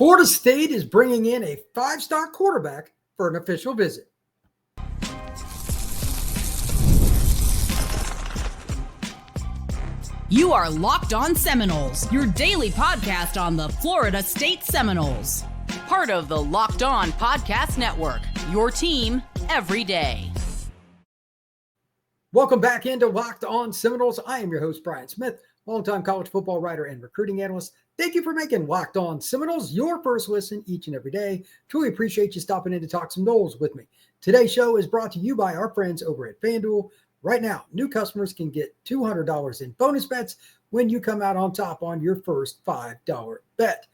Florida State is bringing in a 5-star quarterback for an official visit. You are Locked On Seminoles, your daily podcast on the Florida State Seminoles. Part of the Locked On Podcast Network, your team every day. Welcome back into Locked On Seminoles. I am your host, Brian Smith, longtime college football writer and recruiting analyst. Thank you for making Locked On Seminoles your first listen each and every day. Truly appreciate you stopping in to talk some Noles with me. Today's show is brought to you by our friends over at FanDuel. Right now, new customers can get $200 in bonus bets when you come out on top on your first $5 bet.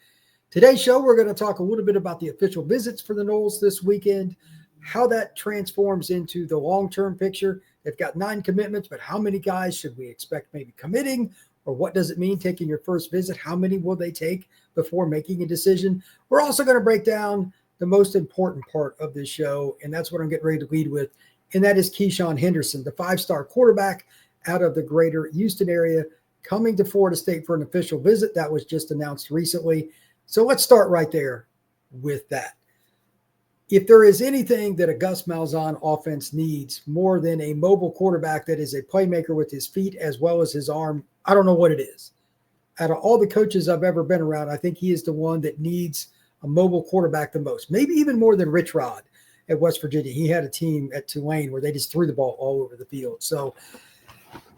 Today's show, we're going to talk a little bit about the official visits for the Noles this weekend, how that transforms into the long-term picture. They've got 9 commitments, but how many guys should we expect maybe committing? Or what does it mean taking your first visit? How many will they take before making a decision? We're also going to break down the most important part of this show, and that's what I'm getting ready to lead with, and that is Keisean Henderson, the 5-star quarterback out of the greater Houston area, coming to Florida State for an official visit. That was just announced recently. So let's start right there with that. If there is anything that a Gus Malzahn offense needs more than a mobile quarterback that is a playmaker with his feet as well as his arm, I don't know what it is. Out of all the coaches I've ever been around, I think he is the one that needs a mobile quarterback the most, maybe even more than Rich Rod at West Virginia. He had a team at Tulane where they just threw the ball all over the field. So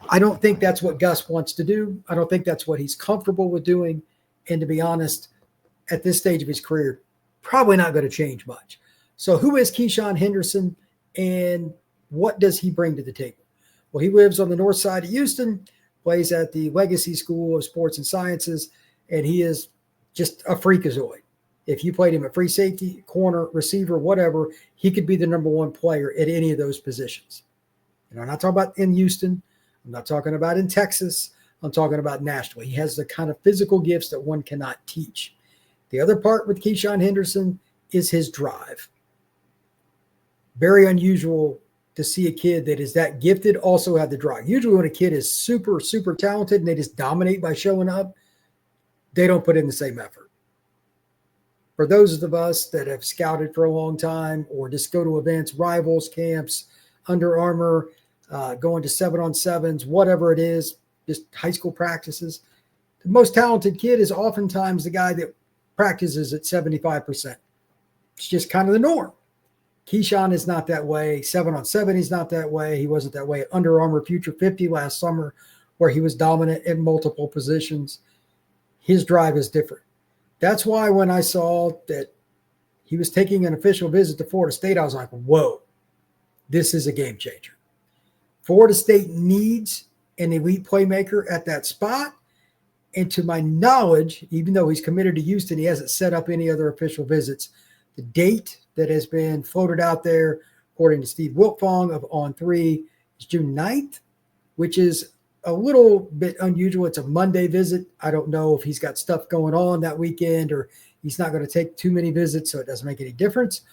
I don't think that's what Gus wants to do. I don't think that's what he's comfortable with doing. And to be honest, at this stage of his career, probably not going to change much. So who is Keisean Henderson and what does he bring to the table? Well, he lives on the north side of Houston, plays at the Legacy School of Sports and Sciences, and he is just a freakazoid. If you played him at free safety, corner, receiver, whatever, he could be the number one player at any of those positions. And I'm not talking about in Houston. I'm not talking about in Texas. I'm talking about nationally. He has the kind of physical gifts that one cannot teach. The other part with Keisean Henderson is his drive. Very unusual to see a kid that is that gifted also have the drive. Usually when a kid is super, super talented and they just dominate by showing up, they don't put in the same effort. For those of us that have scouted for a long time or just go to events, rivals, camps, Under Armour, going to 7-on-7s, whatever it is, just high school practices, the most talented kid is oftentimes the guy that practices at 75%. It's just kind of the norm. Keisean is not that way. 7-on-7, he's not that way. He wasn't that way at Under Armour Future 50 last summer where he was dominant in multiple positions. His drive is different. That's why when I saw that he was taking an official visit to Florida State, I was like, whoa, this is a game changer. Florida State needs an elite playmaker at that spot. And to my knowledge, even though he's committed to Houston, he hasn't set up any other official visits. The date that has been floated out there, according to Steve Wiltfong of On3, is June 9th, which is a little bit unusual. It's a Monday visit. I don't know if he's got stuff going on that weekend or he's not going to take too many visits, so it doesn't make any difference.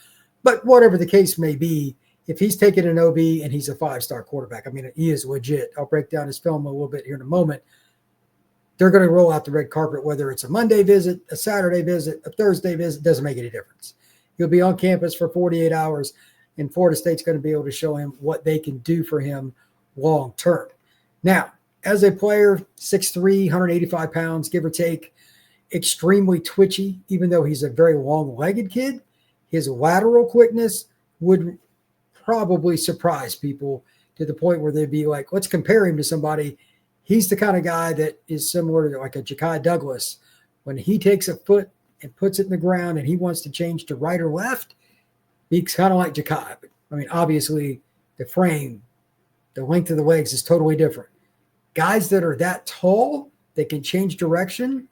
But whatever the case may be, if he's taking an OB and he's a 5-star quarterback, I mean, he is legit. I'll break down his film a little bit here in a moment. They're going to roll out the red carpet, whether it's a Monday visit, a Saturday visit, a Thursday visit, doesn't make any difference. He'll be on campus for 48 hours, and Florida State's going to be able to show him what they can do for him long term. Now, as a player, 6'3", 185 pounds, give or take, extremely twitchy, even though he's a very long-legged kid. His lateral quickness would probably surprise people to the point where they'd be like, let's compare him to somebody. He's the kind of guy that is similar to like a Ja'Kai Douglas. When he takes a foot and puts it in the ground and he wants to change to right or left, he's kind of like Ja'Kai. I mean, obviously, the frame, the length of the legs is totally different. Guys that are that tall, that can change direction,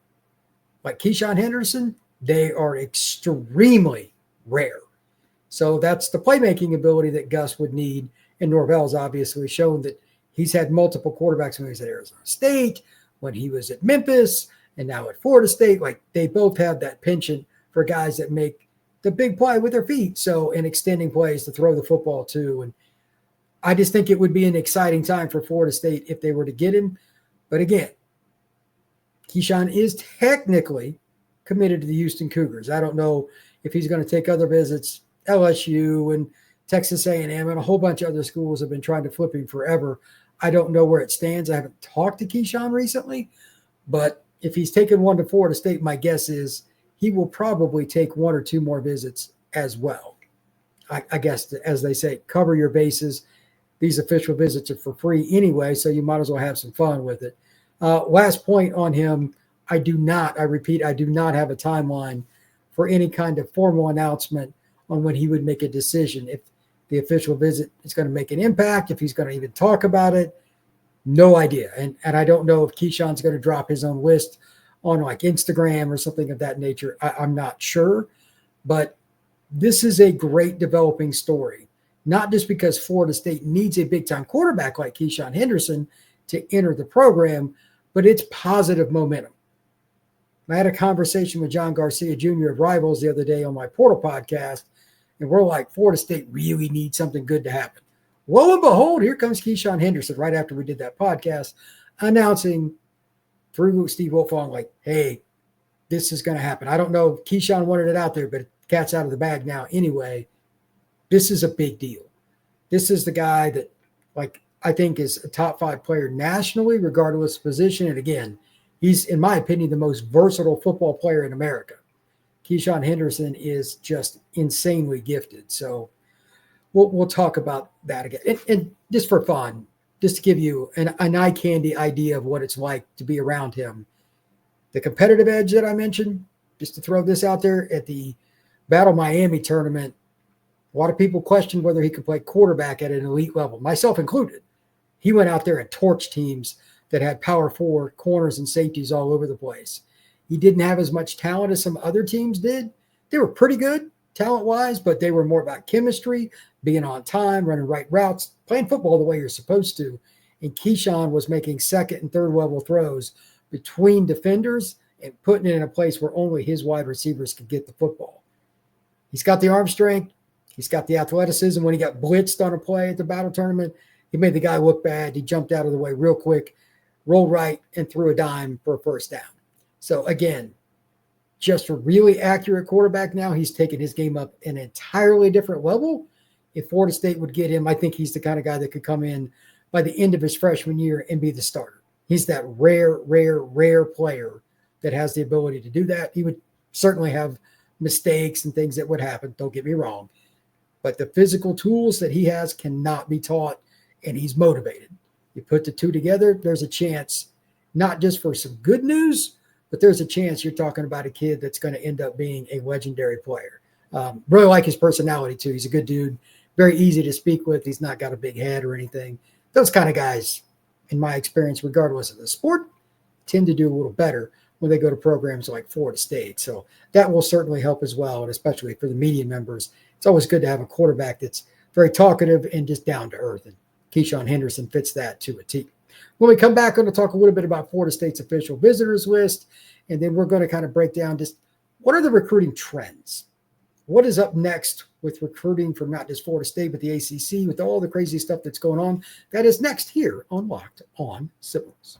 like Keisean Henderson, they are extremely rare. So that's the playmaking ability that Gus would need. And Norvell's obviously shown that he's had multiple quarterbacks when he was at Arizona State, when he was at Memphis, and now at Florida State. Like, they both have that penchant for guys that make the big play with their feet. So, and extending plays to throw the football too. And I just think it would be an exciting time for Florida State if they were to get him. But again, Keisean is technically committed to the Houston Cougars. I don't know if he's going to take other visits. LSU and Texas A&M and a whole bunch of other schools have been trying to flip him forever. I don't know where it stands. I haven't talked to Keisean recently, but if he's taken one to Florida State, my guess is he will probably take one or two more visits as well. I guess, as they say, cover your bases. These official visits are for free anyway, so you might as well have some fun with it. Last point on him, I do not have a timeline for any kind of formal announcement on when he would make a decision. If the official visit is going to make an impact, if he's going to even talk about it, no idea. And I don't know if Keisean's going to drop his own list on like Instagram or something of that nature. I'm not sure, but this is a great developing story, not just because Florida State needs a big-time quarterback like Keisean Henderson to enter the program, but it's positive momentum. I had a conversation with John Garcia Jr. of Rivals the other day on my Portal podcast, and we're like, Florida State really needs something good to happen. Lo and behold, here comes Keisean Henderson right after we did that podcast, announcing through Steve Wilfong, like, hey, this is going to happen. I don't know if Keisean wanted it out there, but the cat's out of the bag now anyway. This is a big deal. This is the guy that, like, I think is a top 5 player nationally, regardless of position. And again, he's, in my opinion, the most versatile football player in America. Keisean Henderson is just insanely gifted. So we'll talk about that again. And just for fun, just to give you an eye candy idea of what it's like to be around him. The competitive edge that I mentioned, just to throw this out there, at the Battle Miami tournament, a lot of people questioned whether he could play quarterback at an elite level, myself included. He went out there and torched teams that had power 4 corners and safeties all over the place. He didn't have as much talent as some other teams did. They were pretty good talent-wise, but they were more about chemistry, being on time, running right routes, playing football the way you're supposed to. And Keisean was making second and third level throws between defenders and putting it in a place where only his wide receivers could get the football. He's got the arm strength. He's got the athleticism. When he got blitzed on a play at the Battle tournament, he made the guy look bad. He jumped out of the way real quick, rolled right, and threw a dime for a first down. So again, just a really accurate quarterback now. He's taken his game up an entirely different level. If Florida State would get him, I think he's the kind of guy that could come in by the end of his freshman year and be the starter. He's that rare player that has the ability to do that. He would certainly have mistakes and things that would happen. Don't get me wrong. But the physical tools that he has cannot be taught, and he's motivated. You put the two together, there's a chance, not just for some good news, but there's a chance you're talking about a kid that's going to end up being a legendary player. Really like his personality, too. He's a good dude, very easy to speak with. He's not got a big head or anything. Those kind of guys, in my experience, regardless of the sport, tend to do a little better when they go to programs like Florida State. So that will certainly help as well, and especially for the media members. It's always good to have a quarterback that's very talkative and just down to earth, and Keisean Henderson fits that to a T. When we come back, I'm going to talk a little bit about Florida State's official visitors list, and then we're going to kind of break down just what are the recruiting trends? What is up next with recruiting from not just Florida State, but the ACC, with all the crazy stuff that's going on? That is next here on Locked On Seminoles.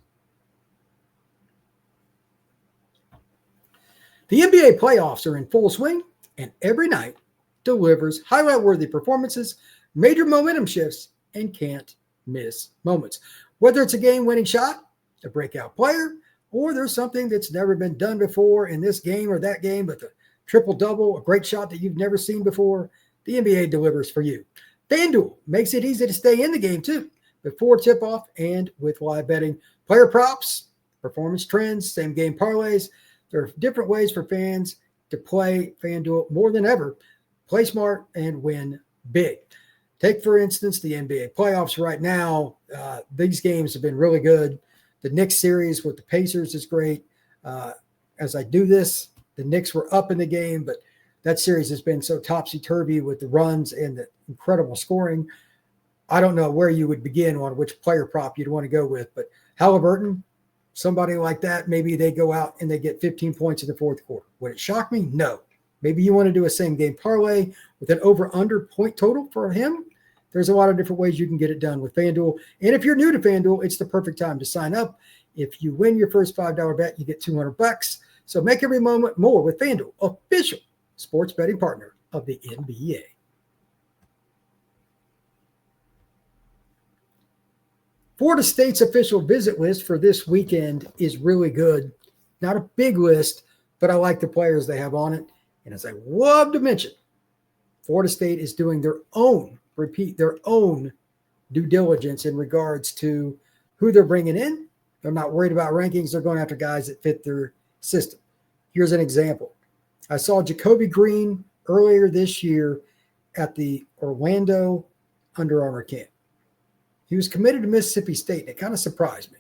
The NBA playoffs are in full swing, and every night delivers highlight-worthy performances, major momentum shifts, and can't-miss moments. Whether it's a game-winning shot, a breakout player, or there's something that's never been done before in this game or that game, but the triple-double, a great shot that you've never seen before, the NBA delivers for you. FanDuel makes it easy to stay in the game, too, before tip-off and with live betting. Player props, performance trends, same-game parlays. There are different ways for fans to play FanDuel more than ever. Play smart and win big. Take, for instance, the NBA playoffs right now. These games have been really good. The Knicks series with the Pacers is great. As I do this, the Knicks were up in the game, but that series has been so topsy-turvy with the runs and the incredible scoring. I don't know where you would begin on which player prop you'd want to go with, but Halliburton, somebody like that, maybe they go out and they get 15 points in the fourth quarter. Would it shock me? No. Maybe you want to do a same-game parlay with an over-under point total for him. There's a lot of different ways you can get it done with FanDuel. And if you're new to FanDuel, it's the perfect time to sign up. If you win your first $5 bet, you get $200. So make every moment more with FanDuel, official sports betting partner of the NBA. Florida State's official visit list for this weekend is really good. Not a big list, but I like the players they have on it. And as I love to mention, Florida State is doing their own due diligence in regards to who they're bringing in. They're not worried about rankings. They're going after guys that fit their system. Here's an example. I saw Jacoby Green earlier this year at the Orlando Under Armour camp. He was committed to Mississippi State, and it kind of surprised me.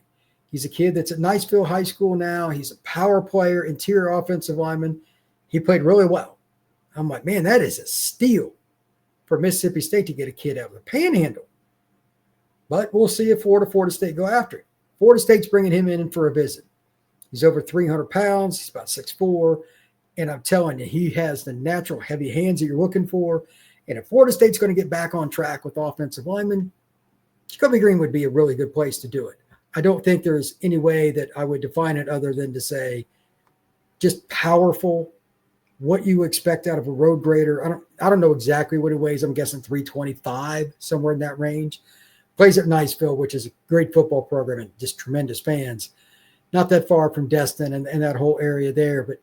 He's a kid that's at Niceville High School now. He's a power player, interior offensive lineman. He played really well. I'm like, man, that is a steal for Mississippi State to get a kid out of the Panhandle. But we'll see if Florida State go after him. Florida State's bringing him in for a visit. He's over 300 pounds. He's about 6'4". And I'm telling you, he has the natural heavy hands that you're looking for. And if Florida State's going to get back on track with offensive linemen, Jacoby Green would be a really good place to do it. I don't think there's any way that I would define it other than to say just powerful, what you expect out of a road grader. I don't know exactly what he weighs. I'm guessing 325, somewhere in that range. Plays at Niceville, which is a great football program and just tremendous fans. Not that far from Destin and that whole area there, but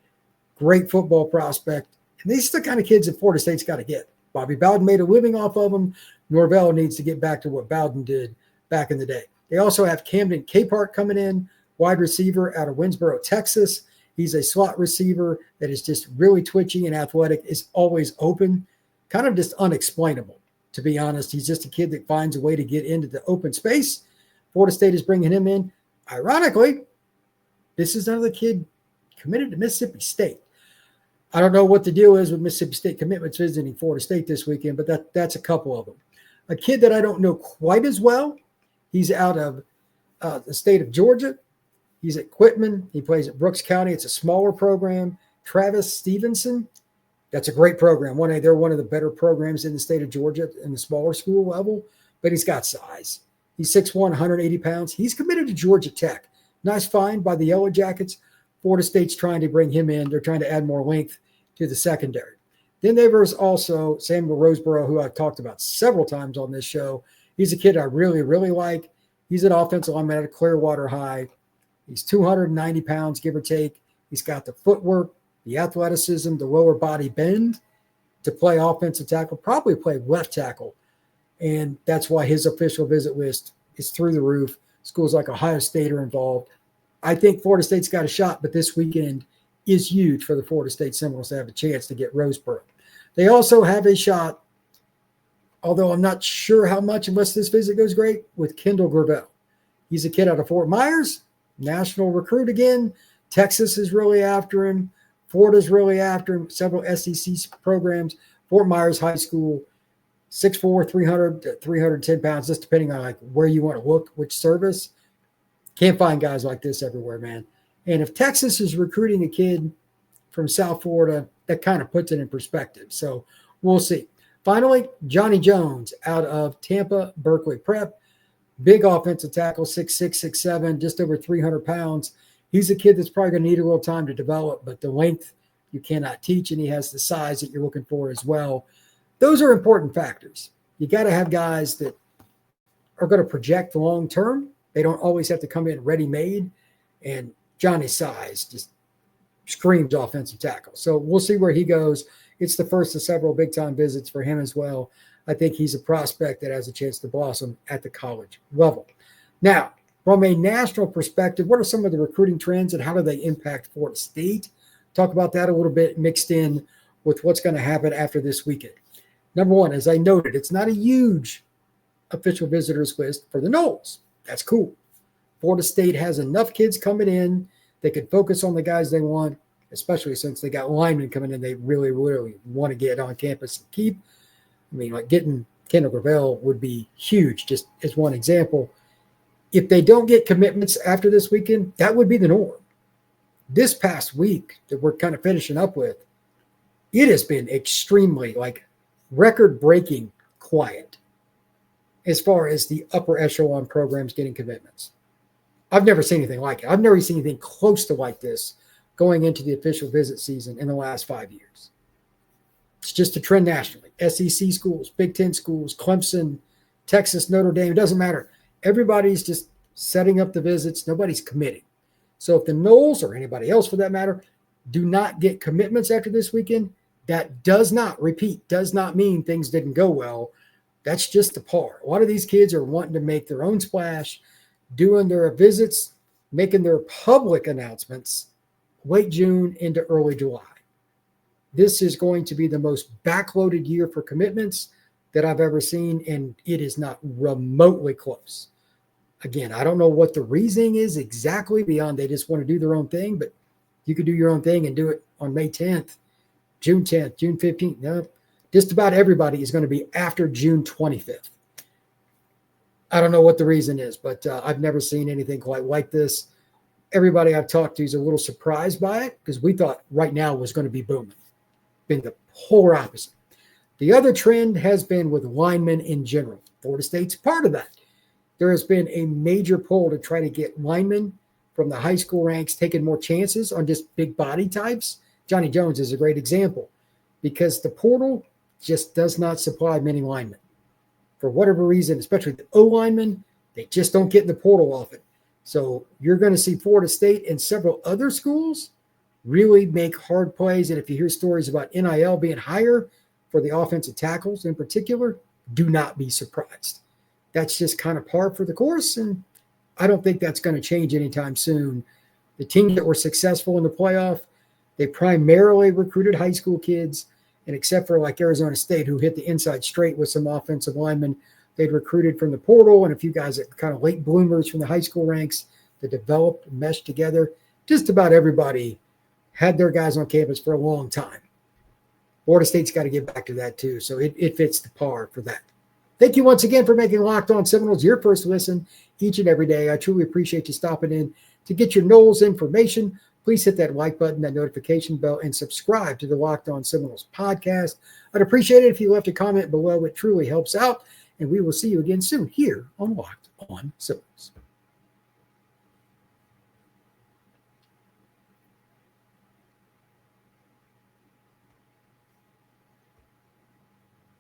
great football prospect. And these are the kind of kids that Florida State's got to get. Bobby Bowden made a living off of them. Norvell needs to get back to what Bowden did back in the day. They also have Camden Capehart coming in, wide receiver out of Winsboro, Texas. He's a slot receiver that is just really twitchy and athletic, is always open, kind of just unexplainable, to be honest. He's just a kid that finds a way to get into the open space. Florida State is bringing him in. Ironically, this is another kid committed to Mississippi State. I don't know what the deal is with Mississippi State commitments visiting Florida State this weekend, but that's a couple of them. A kid that I don't know quite as well, he's out of the state of Georgia. He's at Quitman. He plays at Brooks County. It's a smaller program. Travis Stevenson. That's a great program. They're one of the better programs in the state of Georgia in the smaller school level, but he's got size. He's 6'1", 180 pounds. He's committed to Georgia Tech. Nice find by the Yellow Jackets. Florida State's trying to bring him in. They're trying to add more length to the secondary. Then there's also Samuel Roseborough, who I've talked about several times on this show. He's a kid I really, really like. He's an offensive lineman at Clearwater High. He's 290 pounds, give or take. He's got the footwork, the athleticism, the lower body bend to play offensive tackle, probably play left tackle. And that's why his official visit list is through the roof. Schools like Ohio State are involved. I think Florida State's got a shot, but this weekend is huge for the Florida State Seminoles to have a chance to get Roseborough. They also have a shot, although I'm not sure how much unless this visit goes great, with Kendall Gravel. He's a kid out of Fort Myers, national recruit again. Texas is really after him. Florida's really after him. Several SEC programs. Fort Myers High School, 6'4", 300 to 310 pounds, just depending on where you want to look, which service. Can't find guys like this everywhere, man. And if Texas is recruiting a kid from South Florida, that kind of puts it in perspective. So we'll see. Finally, Johnny Jones out of Tampa Berkeley Prep. Big offensive tackle, 6'6", 6'7", just over 300 pounds. He's a kid that's probably going to need a little time to develop, but the length you cannot teach, and he has the size that you're looking for as well. Those are important factors. You got to have guys that are going to project long term. They don't always have to come in ready-made, and Johnny's size just screams offensive tackle. So we'll see where he goes. It's the first of several big-time visits for him as well. I think he's a prospect that has a chance to blossom at the college level. Now, from a national perspective, what are some of the recruiting trends and how do they impact Florida State? Talk about that a little bit mixed in with what's going to happen after this weekend. Number one, as I noted, it's not a huge official visitors list for the Noles. That's cool. Florida State has enough kids coming in. They could focus on the guys they want, especially since they got linemen coming in they really, really want to get on campus and keep. I mean, like getting Kendall Gravel would be huge, just as one example. If they don't get commitments after this weekend, that would be the norm. This past week that we're kind of finishing up with, it has been extremely, record-breaking quiet as far as the upper echelon programs getting commitments. I've never seen anything like it. I've never seen anything close to like this going into the official visit season in the last 5 years. It's just a trend nationally. SEC schools, Big Ten schools, Clemson, Texas, Notre Dame, it doesn't matter. Everybody's just setting up the visits. Nobody's committing. So if the Noles or anybody else for that matter do not get commitments after this weekend, that does not mean things didn't go well. That's just the par. A lot of these kids are wanting to make their own splash, doing their visits, making their public announcements late June into early July. This is going to be the most backloaded year for commitments that I've ever seen, and it is not remotely close. Again, I don't know what the reasoning is exactly beyond they just want to do their own thing, but you could do your own thing and do it on May 10th, June 10th, June 15th. No, just about everybody is going to be after June 25th. I don't know what the reason is, but I've never seen anything quite like this. Everybody I've talked to is a little surprised by it because we thought right now was going to be booming. Been the polar opposite. The other trend has been with linemen in general. Florida State's part of that. There has been a major pull to try to get linemen from the high school ranks taking more chances on just big body types. Johnny Jones is a great example because the portal just does not supply many linemen. For whatever reason, especially the O linemen, they just don't get in the portal often. So you're going to see Florida State and several other schools really make hard plays. And if you hear stories about NIL being higher for the offensive tackles in particular, do not be surprised. That's just kind of par for the course, and I don't think that's going to change anytime soon. The teams that were successful in the playoff, they primarily recruited high school kids, and except for like Arizona State, who hit the inside straight with some offensive linemen, they'd recruited from the portal and a few guys that kind of late bloomers from the high school ranks that developed and meshed together. Just about everybody had their guys on campus for a long time. Florida State's got to get back to that too, so it fits the par for that. Thank you once again for making Locked On Seminoles your first listen each and every day. I truly appreciate you stopping in to get your Noles information. Please hit that like button, that notification bell, and subscribe to the Locked On Seminoles podcast. I'd appreciate it if you left a comment below. It truly helps out, and we will see you again soon here on Locked On Seminoles.